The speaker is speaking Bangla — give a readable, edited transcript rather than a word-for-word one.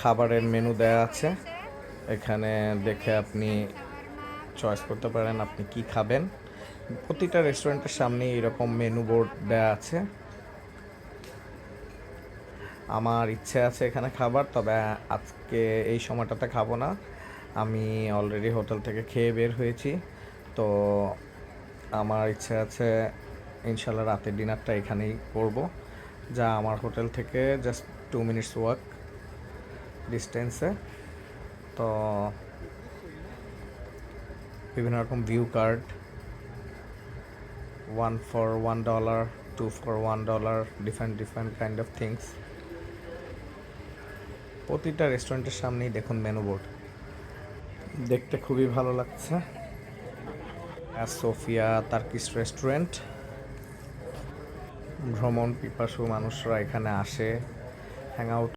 খাবারের মেনু দেয়া আছে। এখানে দেখে আপনি চয়েস করতে পারেন আপনি কি খাবেন। প্রতিটা রেস্টুরেন্টের সামনেই এরকম মেনু বোর্ড দেয়া আছে। আমার ইচ্ছে আছে এখানে খাবার, তবে আজকে এই সময়টাতে খাবো না। আমি অলরেডি হোটেল থেকে খেয়ে বের হয়েছি। তো আমার ইচ্ছে আছে ইনশাল্লাহ রাতের ডিনারটা এখানেই করব, যা আমার হোটেল থেকে জাস্ট 2 মিনিটস ওয়াক ডিস্টেন্সে। তো বিভিন্ন রকম view card, 1 for $1, 2 for $1, different different kind of things. প্রতিটা রেস্টুরেন্টের সামনেই দেখুন মেনু বোর্ড, দেখতে খুবই ভালো লাগছে। Sofia Turkish restaurant. ভ্রমণ পিপাসু মানুষরা এখানে আসে হ্যাং আউট